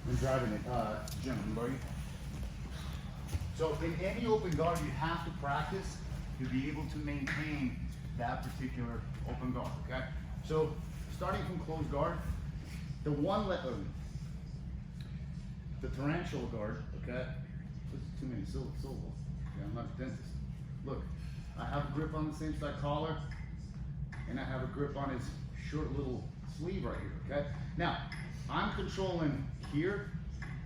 I'm driving it, gentlemen, buddy. So in any open guard, you have to practice to be able to maintain that particular open guard, okay? So starting from closed guard, the tarantula guard, okay? This is too many syllables. Okay, I'm not a dentist. Look, I have a grip on the same side collar, and I have a grip on his short little sleeve right here, okay? Now, I'm controlling here,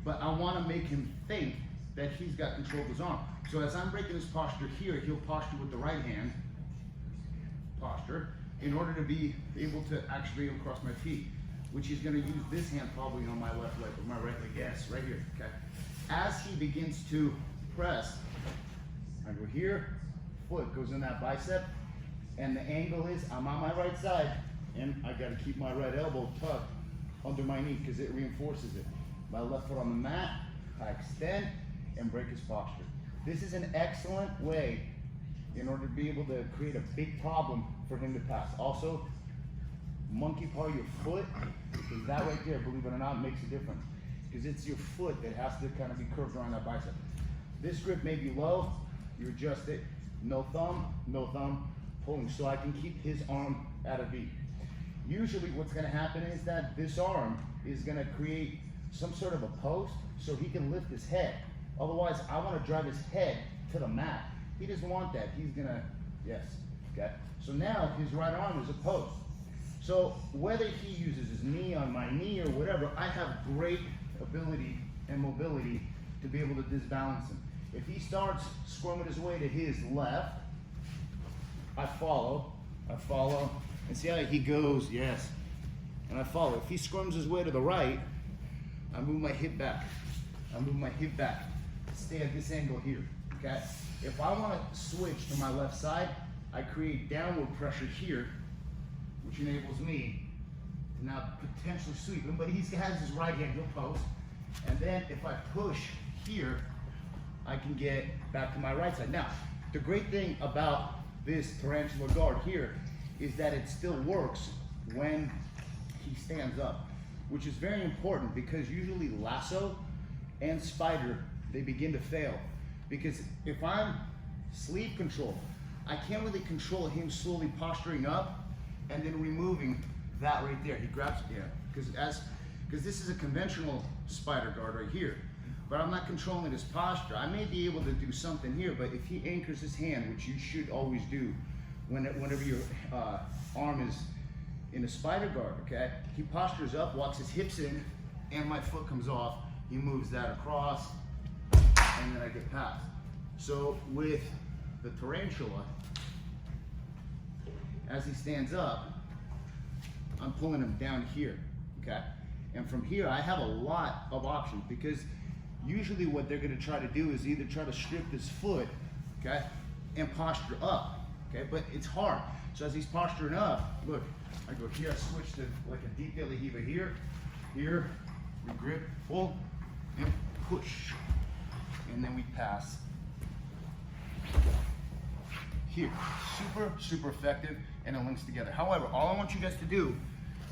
but I want to make him think that he's got control of his arm. So as I'm breaking his posture here, he'll posture with the right hand, posture, in order to be able to actually go across my feet, which he's going to use this hand probably on my left leg, or my right leg, yes, right here, okay? As he begins to press, I go here, foot goes in that bicep, and the angle is I'm on my right side, and I got to keep my right elbow tucked under my knee because it reinforces it. My left foot on the mat, I extend and break his posture. This is an excellent way in order to be able to create a big problem for him to pass. Also, monkey paw your foot, because that right there, believe it or not, makes a difference. Because it's your foot that has to kind of be curved around that bicep. This grip may be low, you adjust it, no thumb, pulling, so I can keep his arm at a V. Usually what's gonna happen is that this arm is gonna create some sort of a post so he can lift his head. Otherwise, I wanna drive his head to the mat. He doesn't want that. He's gonna, yes, okay? So now his right arm is a post. So whether he uses his knee on my knee or whatever, I have great ability and mobility to be able to disbalance him. If he starts squirming his way to his left, I follow, and see how he goes, yes, and I follow. If he squirms his way to the right, I move my hip back. Stay at this angle here, okay? If I want to switch to my left side, I create downward pressure here, which enables me to now potentially sweep him, but he has his right hand, he'll post, and then if I push here, I can get back to my right side. Now, the great thing about this tarantula guard here is that it still works when he stands up, which is very important because usually lasso and spider, they begin to fail. Because if I'm sleeve control, I can't really control him slowly posturing up and then removing that right there. He grabs it, yeah, because this is a conventional spider guard right here, but I'm not controlling his posture. I may be able to do something here, but if he anchors his hand, which you should always do whenever your arm is in a spider guard, okay? He postures up, walks his hips in, and my foot comes off. He moves that across, and then I get past. So with the tarantula, as he stands up, I'm pulling him down here, okay? And from here, I have a lot of options because usually what they're gonna try to do is either try to strip this foot, okay, and posture up, okay? But it's hard. So as he's posturing up, look, I go here, I switch to like a deep de la hiva here, we grip, pull, and push. And then we pass. Here, super effective, and it links together. However, all I want you guys to do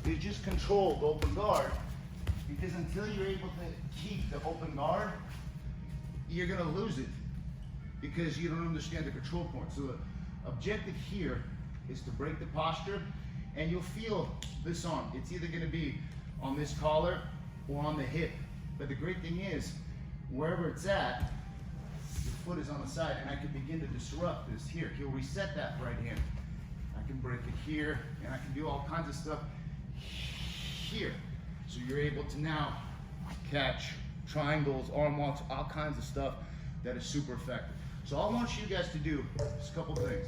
is just control the open guard, because until you're able to keep the open guard, you're gonna lose it because you don't understand the control point. So the objective here is to break the posture, and you'll feel this arm. It's either gonna be on this collar or on the hip. But the great thing is, wherever it's at, your foot is on the side, and I can begin to disrupt this here. He'll reset that right hand. I can break it here, and I can do all kinds of stuff here. So you're able to now catch triangles, arm locks, all kinds of stuff that is super effective. So all I want you guys to do is a couple things.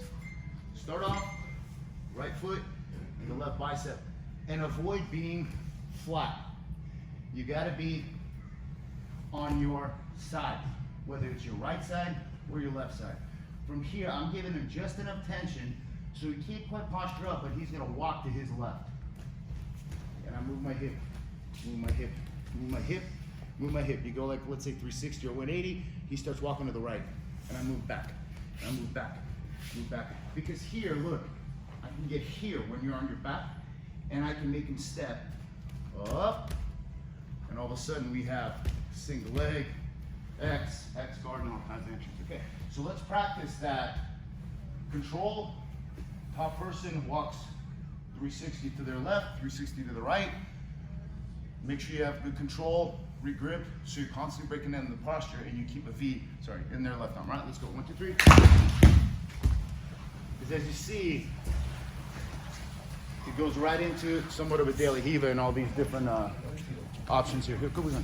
Start off, right foot and the left bicep, and avoid being flat. You gotta be on your side, whether it's your right side or your left side. From here, I'm giving him just enough tension so he can't quite posture up, but he's gonna walk to his left. And I move my hip, move my hip, move my hip, move my hip. You go like, let's say 360 or 180, he starts walking to the right, and I move back, and I move back, move back. Because here, look, I can get here when you're on your back, and I can make him step up, and all of a sudden we have single leg, X guard, and all kinds of entries. Okay, so let's practice that. Control, top person walks 360 to their left, 360 to the right. Make sure you have good control, regrip, so you're constantly breaking down the posture and you keep a V, in their left arm. Right, let's go, 1, 2, 3. Because as you see, it goes right into somewhat of a daily Hiva and all these different options here. Here, go on.